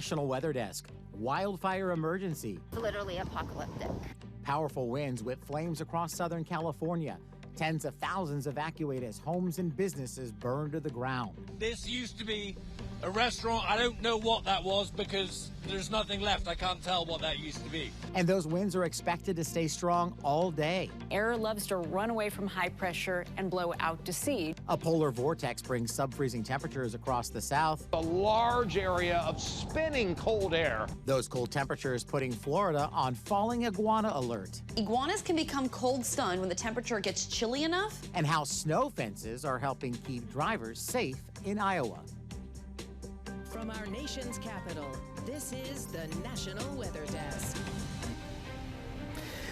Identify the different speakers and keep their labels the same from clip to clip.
Speaker 1: National Weather Desk. Wildfire emergency.
Speaker 2: Literally apocalyptic.
Speaker 1: Powerful winds whip flames across Southern California. Tens of thousands evacuate as homes and businesses burn to the ground.
Speaker 3: This used to be a restaurant. I don't know what that was because there's nothing left. I can't tell what that used to be.
Speaker 1: And those winds are expected to stay strong all day.
Speaker 4: Air loves to run away from high pressure and blow out to sea.
Speaker 1: A polar vortex brings sub-freezing temperatures across the south.
Speaker 5: A large area of spinning cold air.
Speaker 1: Those cold temperatures putting Florida on falling iguana alert.
Speaker 6: Iguanas can become cold stunned when the temperature gets chilly enough.
Speaker 1: And how snow fences are helping keep drivers safe in Iowa.
Speaker 7: From our nation's capital, this is the National Weather Desk.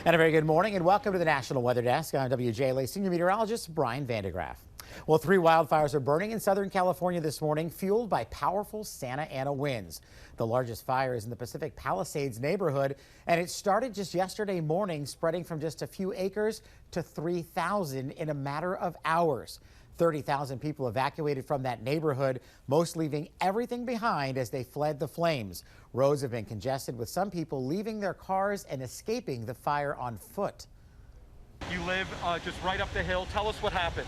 Speaker 1: And a very good morning and welcome to the National Weather Desk. I'm WJLA Senior Meteorologist Brian Vandegraff. Well, 3 wildfires are burning in Southern California this morning, fueled by powerful Santa Ana winds. The largest fire is in the Pacific Palisades neighborhood, and it started just yesterday morning, spreading from just a few acres to 3,000 in a matter of hours. 30,000 people evacuated from that neighborhood, most leaving everything behind as they fled the flames. Roads have been congested, with some people leaving their cars and escaping the fire on foot.
Speaker 8: You live just right up the hill. Tell us what happened.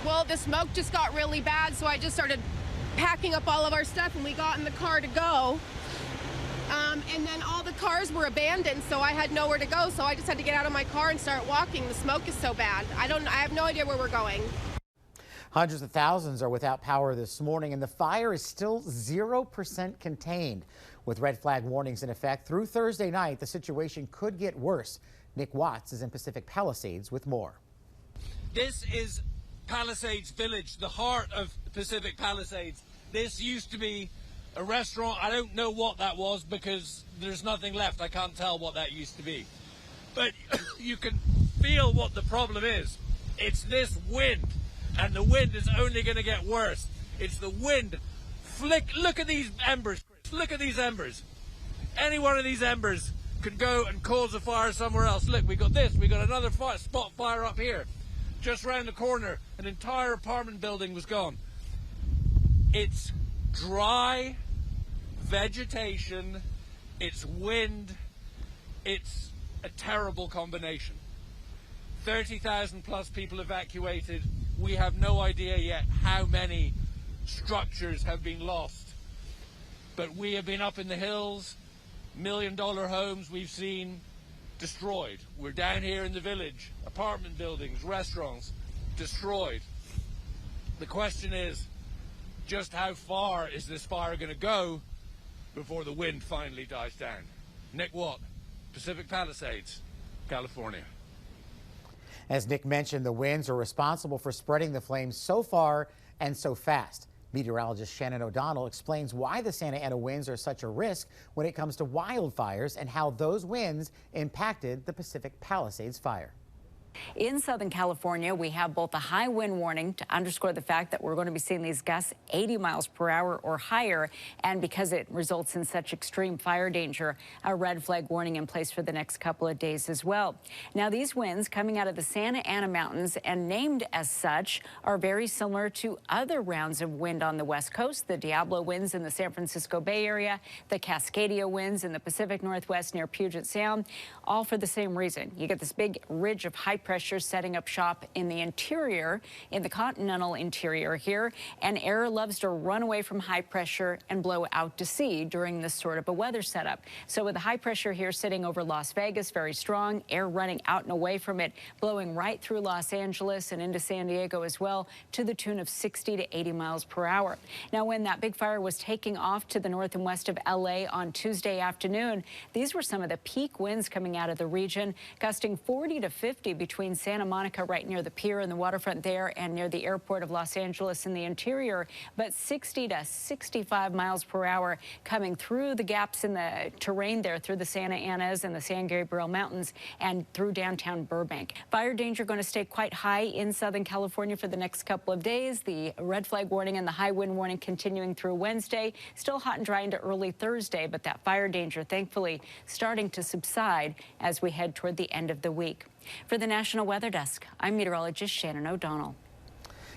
Speaker 9: Well, the smoke just got really bad, so I just started packing up all of our stuff, and we got in the car to go. And then all the cars were abandoned, so I had nowhere to go, so I just had to get out of my car and start walking. The smoke is so bad. I have no idea where we're going.
Speaker 1: Hundreds of thousands are without power this morning, and the fire is still 0% contained. With red flag warnings in effect through Thursday night, the situation could get worse. Nick Watts is in Pacific Palisades with more.
Speaker 3: This is Palisades Village, the heart of Pacific Palisades. This used to be a restaurant. I don't know what that was because there's nothing left. I can't tell what that used to be. But you can feel what the problem is. It's this wind. And the wind is only going to get worse. It's the wind. Look at these embers, Chris. Look at these embers. Any one of these embers could go and cause a fire somewhere else. Look, we got this. We got another spot fire up here. Just round the corner, an entire apartment building was gone. It's dry vegetation. It's wind. It's a terrible combination. 30,000 plus people evacuated. We have no idea yet how many structures have been lost. But we have been up in the hills, $1 million homes we've seen destroyed. We're down here in the village, apartment buildings, restaurants, destroyed. The question is, just how far is this fire going to go before the wind finally dies down? Nick Watt, Pacific Palisades, California.
Speaker 1: As Nick mentioned, the winds are responsible for spreading the flames so far and so fast. Meteorologist Shannon O'Donnell explains why the Santa Ana winds are such a risk when it comes to wildfires and how those winds impacted the Pacific Palisades fire.
Speaker 4: In Southern California, we have both a high wind warning to underscore the fact that we're going to be seeing these gusts 80 miles per hour or higher, and because it results in such extreme fire danger, a red flag warning in place for the next couple of days as well. Now, these winds coming out of the Santa Ana Mountains and named as such are very similar to other rounds of wind on the West Coast, the Diablo winds in the San Francisco Bay Area, the Cascadia winds in the Pacific Northwest near Puget Sound, all for the same reason. You get this big ridge of high pressure setting up shop in the interior, in the continental interior here, and air loves to run away from high pressure and blow out to sea during this sort of a weather setup. So with the high pressure here sitting over Las Vegas, very strong, air running out and away from it, blowing right through Los Angeles and into San Diego as well, to the tune of 60 to 80 miles per hour. Now, when that big fire was taking off to the north and west of LA on Tuesday afternoon, these were some of the peak winds coming out of the region, gusting 40 to 50 between Santa Monica right near the pier and the waterfront there and near the airport of Los Angeles in the interior, but 60 to 65 miles per hour coming through the gaps in the terrain there, through the Santa Anas and the San Gabriel Mountains and through downtown Burbank. Fire danger going to stay quite high in Southern California for the next couple of days. The red flag warning and the high wind warning continuing through Wednesday. Still hot and dry into early Thursday, but that fire danger thankfully starting to subside as we head toward the end of the week. For the National Weather Desk, I'm meteorologist Shannon O'Donnell.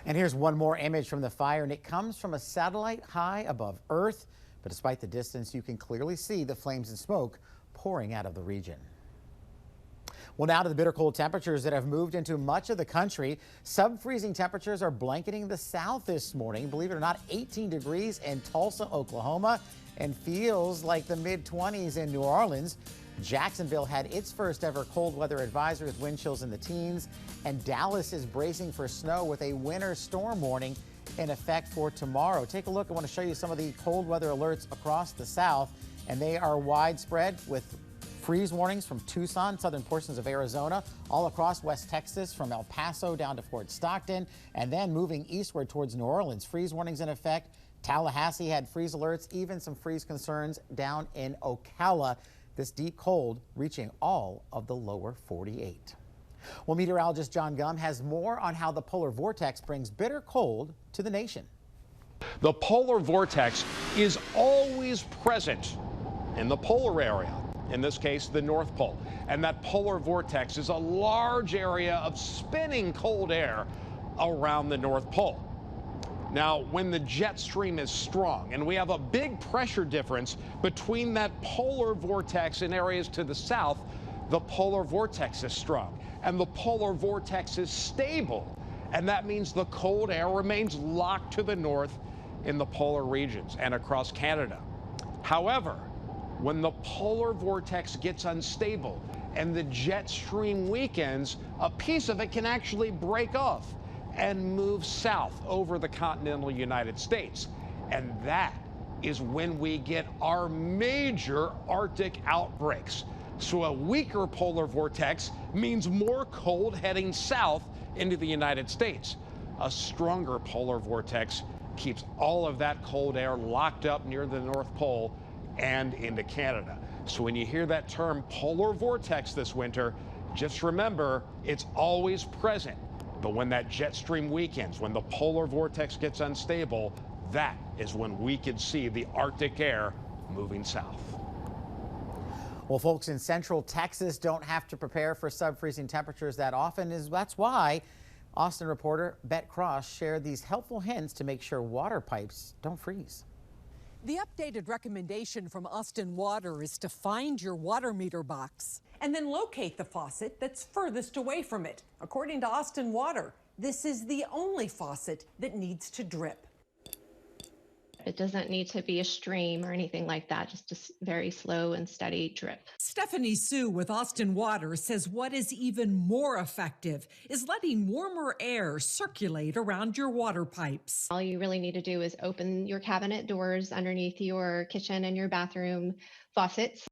Speaker 1: And here's one more image from the fire, and it comes from a satellite high above Earth. But despite the distance, you can clearly see the flames and smoke pouring out of the region. Well, now to the bitter cold temperatures that have moved into much of the country. Sub-freezing temperatures are blanketing the south this morning. Believe it or not, 18 degrees in Tulsa, Oklahoma, and feels like the mid-20s in New Orleans. Jacksonville had its first ever cold weather advisory with wind chills in the teens, and Dallas is bracing for snow with a winter storm warning in effect for tomorrow. Take a look. I want to show you some of the cold weather alerts across the south, and they are widespread with freeze warnings from Tucson, southern portions of Arizona, all across West Texas, from El Paso down to Fort Stockton, and then moving eastward towards New Orleans. Freeze warnings in effect. Tallahassee had freeze alerts, even some freeze concerns down in Ocala. This deep cold reaching all of the lower 48. Well, meteorologist John Gum has more on how the polar vortex brings bitter cold to the nation.
Speaker 5: The polar vortex is always present in the polar area, in this case, the North Pole. And that polar vortex is a large area of spinning cold air around the North Pole. Now, when the jet stream is strong and we have a big pressure difference between that polar vortex and areas to the south, the polar vortex is strong and the polar vortex is stable. And that means the cold air remains locked to the north in the polar regions and across Canada. However, when the polar vortex gets unstable and the jet stream weakens, a piece of it can actually break off and move south over the continental United States. And that is when we get our major Arctic outbreaks. So a weaker polar vortex means more cold heading south into the United States. A stronger polar vortex keeps all of that cold air locked up near the North Pole and into Canada. So when you hear that term polar vortex this winter, just remember it's always present. But when that jet stream weakens, when the polar vortex gets unstable, that is when we could see the Arctic air moving south.
Speaker 1: Well, folks in central Texas don't have to prepare for sub-freezing temperatures that often. That's why Austin reporter Bet Cross shared these helpful hints to make sure water pipes don't freeze.
Speaker 2: The updated recommendation from Austin Water is to find your water meter box and then locate the faucet that's furthest away from it. According to Austin Water, this is the only faucet that needs to drip.
Speaker 10: It doesn't need to be a stream or anything like that, just a very slow and steady drip.
Speaker 2: Stephanie Sue with Austin Water says what is even more effective is letting warmer air circulate around your water pipes.
Speaker 10: All you really need to do is open your cabinet doors underneath your kitchen and your bathroom faucets.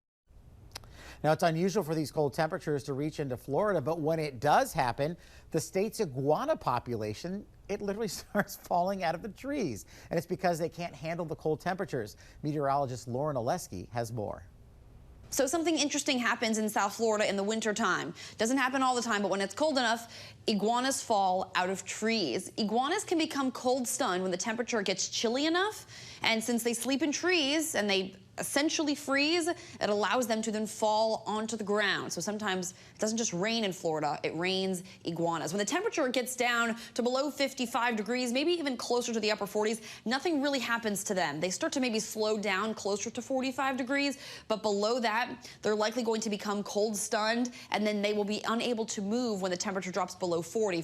Speaker 1: Now, it's unusual for these cold temperatures to reach into Florida, but when it does happen, the state's iguana population, it literally starts falling out of the trees. And it's because they can't handle the cold temperatures. Meteorologist Lauren Oleski has more.
Speaker 6: So something interesting happens in South Florida in the wintertime. Doesn't happen all the time, but when it's cold enough, iguanas fall out of trees. Iguanas can become cold stunned when the temperature gets chilly enough. And since they sleep in trees and they essentially freeze, it allows them to then fall onto the ground. So sometimes it doesn't just rain in Florida, it rains iguanas. When the temperature gets down to below 55 degrees, maybe even closer to the upper 40s, nothing really happens to them. They start to maybe slow down closer to 45 degrees, but below that, they're likely going to become cold stunned, and then they will be unable to move when the temperature drops below 40.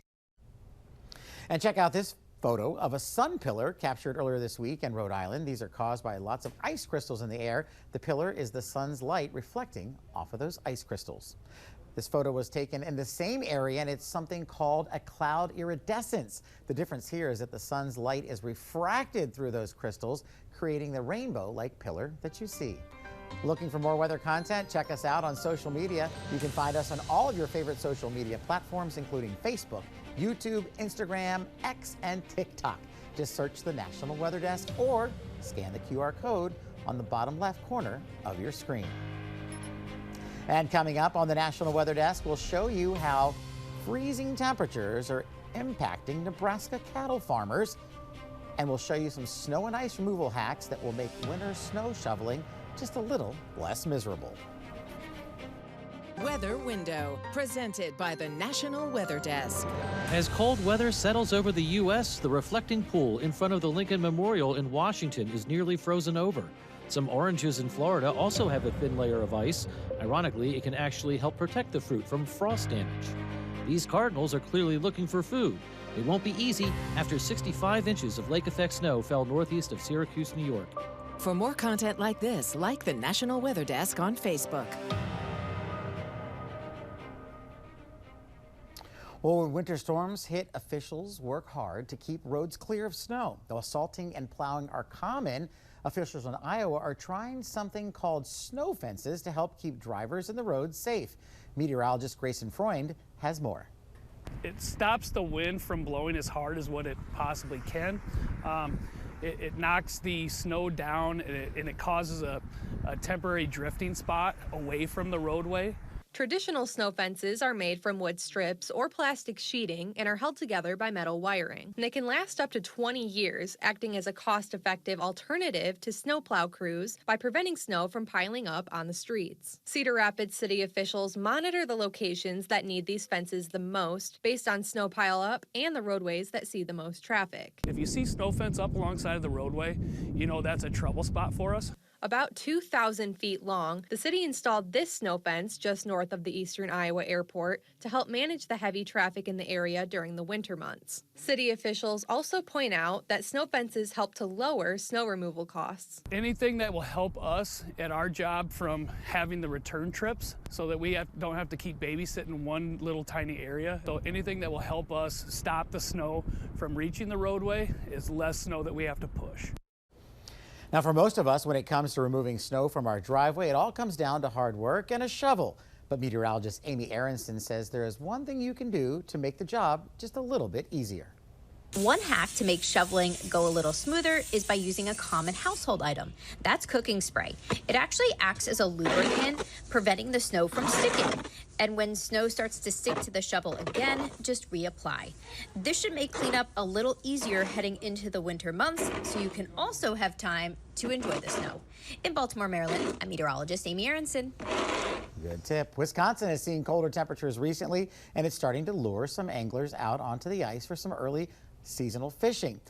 Speaker 1: And check out this photo of a sun pillar captured earlier this week in Rhode Island. These are caused by lots of ice crystals in the air. The pillar is the sun's light reflecting off of those ice crystals. This photo was taken in the same area, and it's something called a cloud iridescence. The difference here is that the sun's light is refracted through those crystals, creating the rainbow-like pillar that you see. Looking for more weather content? Check us out on social media. You can find us on all of your favorite social media platforms, including Facebook, YouTube, Instagram, X, and TikTok. Just search the National Weather Desk or scan the QR code on the bottom left corner of your screen. And coming up on the National Weather Desk, we'll show you how freezing temperatures are impacting Nebraska cattle farmers. And we'll show you some snow and ice removal hacks that will make winter snow shoveling just a little less miserable.
Speaker 7: Weather Window, presented by the National Weather Desk.
Speaker 11: As cold weather settles over the U.S., the reflecting pool in front of the Lincoln Memorial in Washington is nearly frozen over. Some oranges in Florida also have a thin layer of ice. Ironically, it can actually help protect the fruit from frost damage. These cardinals are clearly looking for food. It won't be easy after 65 inches of lake-effect snow fell northeast of Syracuse, New York.
Speaker 7: For more content like this, like the National Weather Desk on Facebook.
Speaker 1: Well, when winter storms hit, officials work hard to keep roads clear of snow. Though salting and plowing are common, officials in Iowa are trying something called snow fences to help keep drivers and the roads safe. Meteorologist Grayson Freund has more.
Speaker 12: It stops the wind from blowing as hard as what it possibly can. It knocks the snow down and it causes a temporary drifting spot away from the roadway.
Speaker 13: Traditional snow fences are made from wood strips or plastic sheeting and are held together by metal wiring. And they can last up to 20 years, acting as a cost-effective alternative to snowplow crews by preventing snow from piling up on the streets. Cedar Rapids city officials monitor the locations that need these fences the most based on snow pileup and the roadways that see the most traffic.
Speaker 12: If you see snow fence up alongside of the roadway, you know that's a trouble spot for us.
Speaker 13: About 2,000 feet long, the city installed this snow fence just north of the eastern Iowa airport to help manage the heavy traffic in the area during the winter months. City officials also point out that snow fences help to lower snow removal costs.
Speaker 12: Anything that will help us at our job from having the return trips so that we don't have to keep babysitting one little tiny area. So anything that will help us stop the snow from reaching the roadway is less snow that we have to push.
Speaker 1: Now, for most of us, when it comes to removing snow from our driveway, it all comes down to hard work and a shovel. But meteorologist Amy Aronson says there is one thing you can do to make the job just a little bit easier.
Speaker 14: One hack to make shoveling go a little smoother is by using a common household item. That's cooking spray. It actually acts as a lubricant, preventing the snow from sticking. And when snow starts to stick to the shovel again, just reapply. This should make cleanup a little easier heading into the winter months, so you can also have time to enjoy the snow. In Baltimore, Maryland, I'm meteorologist Amy Aronson.
Speaker 1: Good tip. Wisconsin has seen colder temperatures recently, and it's starting to lure some anglers out onto the ice for some early seasonal fishing.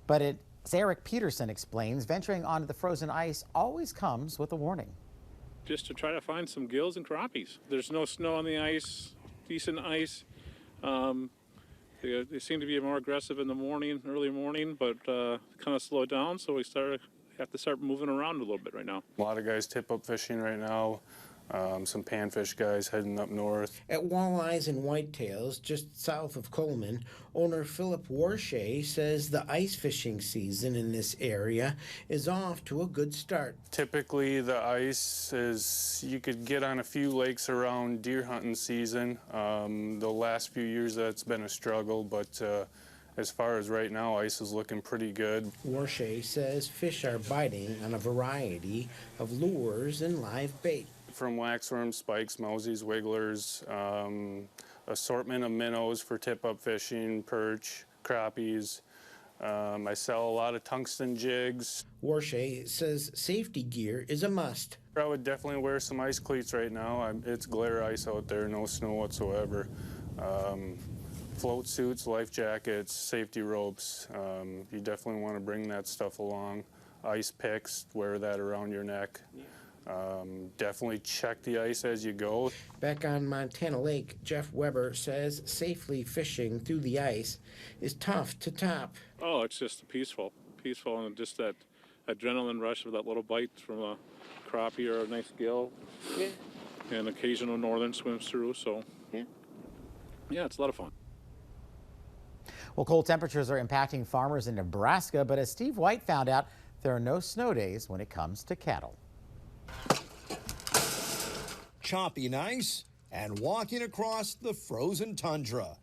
Speaker 1: But as Eric Peterson explains, venturing onto the frozen ice always comes with a warning.
Speaker 15: Just to try to find some gills and crappies. There's no snow on the ice, decent ice. They seem to be more aggressive in the morning, early morning, but kind of slowed down, so we have to start moving around a little bit right now.
Speaker 16: A lot of guys tip-up fishing right now. Some panfish guys heading up north.
Speaker 17: At Walleyes and Whitetails, just south of Coleman, owner Philip Warshay says the ice fishing season in this area is off to a good start.
Speaker 16: Typically, the ice is, you could get on a few lakes around deer hunting season. The last few years that's been a struggle, but as far as right now, ice is looking pretty good.
Speaker 17: Warshay says fish are biting on a variety of lures and live bait.
Speaker 16: From waxworms, spikes, mousies, wigglers, assortment of minnows for tip-up fishing, perch, crappies. I sell a lot of tungsten jigs.
Speaker 17: Warshay says safety gear is a must.
Speaker 16: I would definitely wear some ice cleats right now. It's glare ice out there, no snow whatsoever. Float suits, life jackets, safety ropes. You definitely want to bring that stuff along. Ice picks, wear that around your neck. Definitely check the ice as you go.
Speaker 17: Back on Montana Lake, Jeff Weber says safely fishing through the ice is tough to top.
Speaker 15: Oh, it's just peaceful, and just that adrenaline rush of that little bite from a crappie or a nice gill. Yeah. And occasional northern swims through, so yeah, it's a lot of fun.
Speaker 1: Well, cold temperatures are impacting farmers in Nebraska, but as Steve White found out, there are no snow days when it comes to cattle.
Speaker 18: Chopping ice and walking across the frozen tundra.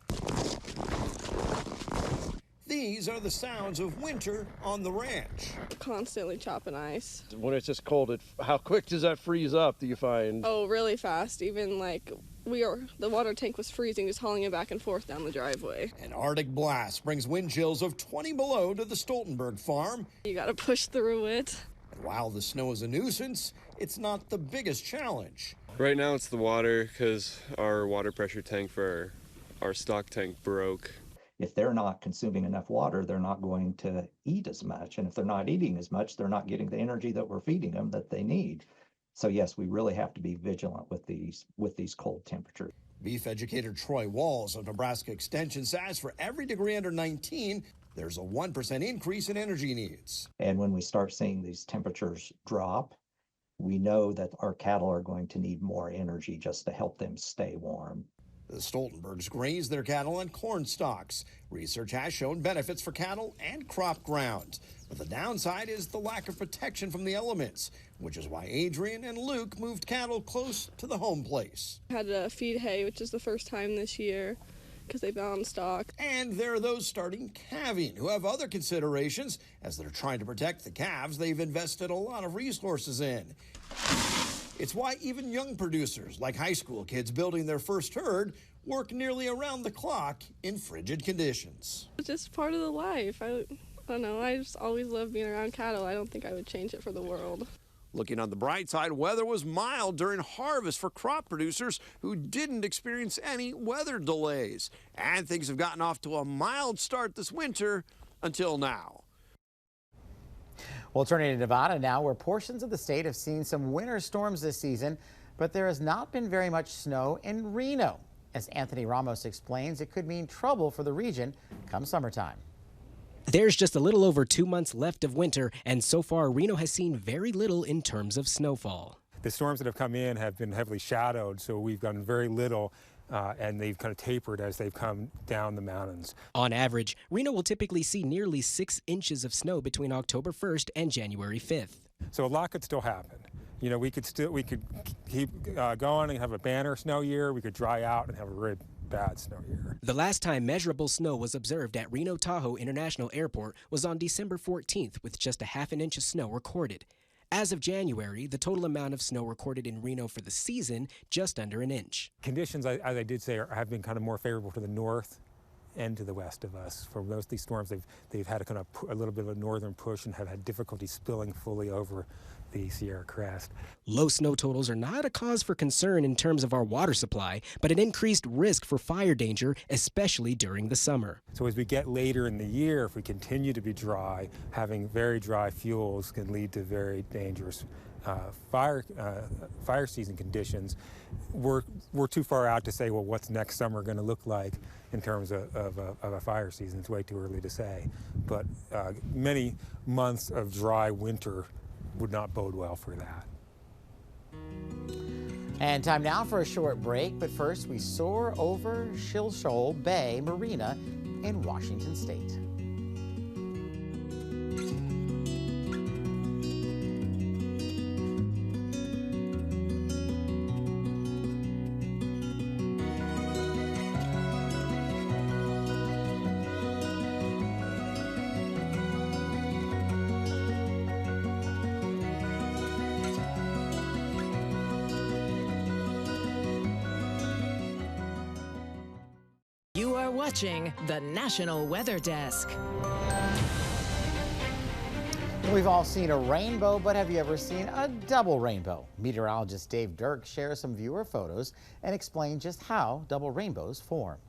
Speaker 18: These are the sounds of winter on the ranch.
Speaker 19: Constantly chopping ice.
Speaker 20: When it's just cold, how quick does that freeze up, do you find?
Speaker 19: Oh, really fast. Even like the water tank was freezing, just hauling it back and forth down the driveway.
Speaker 18: An Arctic blast brings wind chills of 20 below to the Stoltenberg farm.
Speaker 19: You gotta push through it.
Speaker 18: And while the snow is a nuisance, it's not the biggest challenge.
Speaker 21: Right now it's the water, because our water pressure tank for our stock tank broke. if they're not consuming enough water, they're not going to eat as much. And if they're not eating as much, they're not getting the energy that we're feeding them that they need. So yes, we really have to be vigilant with these cold temperatures.
Speaker 18: Beef educator Troy Walls of Nebraska Extension says for every degree under 19, there's a 1% increase in energy needs.
Speaker 21: And when we start seeing these temperatures drop, we know that our cattle are going to need more energy just to help them stay warm.
Speaker 18: The Stoltenbergs graze their cattle on corn stalks. Research has shown benefits for cattle and crop ground. But the downside is the lack of protection from the elements, which is why Adrian and Luke moved cattle close to the home place.
Speaker 19: I had to feed hay, which is the first time this year because they've been on stock.
Speaker 18: And there are those starting calving who have other considerations as they're trying to protect the calves they've invested a lot of resources in. It's why even young producers, like high school kids building their first herd, work nearly around the clock in frigid conditions.
Speaker 19: It's just part of the life. I don't know, I just always loved being around cattle. I don't think I would change it for the world.
Speaker 18: Looking on the bright side, weather was mild during harvest for crop producers who didn't experience any weather delays. And things have gotten off to a mild start this winter until now.
Speaker 1: Well, turning to Nevada now, where portions of the state have seen some winter storms this season, but there has not been very much snow in Reno. As Anthony Ramos explains, it could mean trouble for the region come summertime.
Speaker 22: There's just a little over 2 months left of winter, and so far Reno has seen very little in terms of snowfall.
Speaker 23: The storms that have come in have been heavily shadowed, so we've gotten very little, and they've kind of tapered as they've come down the mountains.
Speaker 22: On average, Reno will typically see nearly 6 inches of snow between October 1st and January 5th.
Speaker 23: So a lot could still happen. You know, we could keep going and have a banner snow year. We could dry out and have a really bad snow year.
Speaker 22: The last time measurable snow was observed at Reno Tahoe International Airport was on December 14th, with just a half an inch of snow recorded. As of January, the total amount of snow recorded in Reno for the season, just under an inch.
Speaker 23: Conditions, as I did say, have been kind of more favorable to the north and to the west of us. For most of these storms, they've had a little bit of a northern push and have had difficulty spilling fully over the Sierra Crest.
Speaker 22: Low snow totals are not a cause for concern in terms of our water supply, but an increased risk for fire danger, especially during the summer.
Speaker 23: So as we get later in the year, if we continue to be dry, having very dry fuels can lead to very dangerous fire season conditions. We're too far out to say, well, what's next summer going to look like in terms of a fire season? It's way too early to say. But many months of dry winter would not bode well for that.
Speaker 1: And time now for a short break, but first we soar over Shilshole Bay Marina in Washington State.
Speaker 7: You are watching the National Weather Desk.
Speaker 1: We've all seen a rainbow, but have you ever seen a double rainbow? Meteorologist Dave Dirk shares some viewer photos and explains just how double rainbows form.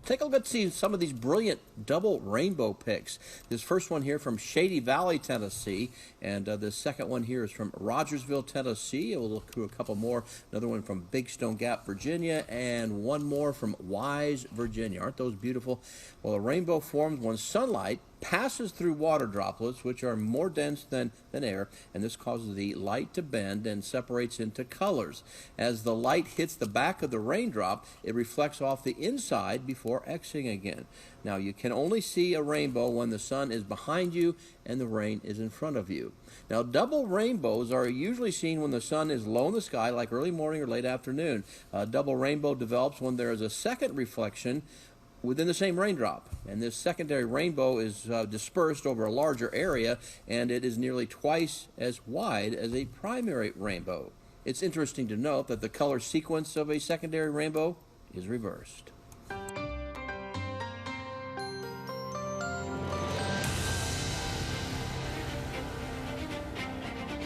Speaker 24: Take a look at see some of these brilliant double rainbow pics. This first one here from Shady Valley, Tennessee, and the second one here is from Rogersville, Tennessee. We'll look through a couple more. Another one from Big Stone Gap, Virginia, and one more from Wise, Virginia. Aren't those beautiful? Well, a rainbow forms when sunlight passes through water droplets, which are more dense than air, and this causes the light to bend and separates into colors. As the light hits the back of the raindrop, it reflects off the inside before exiting again. Now, you can only see a rainbow when the sun is behind you and the rain is in front of you. Now, double rainbows are usually seen when the sun is low in the sky, like early morning or late afternoon. A double rainbow develops when there is a second reflection within the same raindrop, and this secondary rainbow is dispersed over a larger area, and it is nearly twice as wide as a primary rainbow. It's interesting to note that the color sequence of a secondary rainbow is reversed.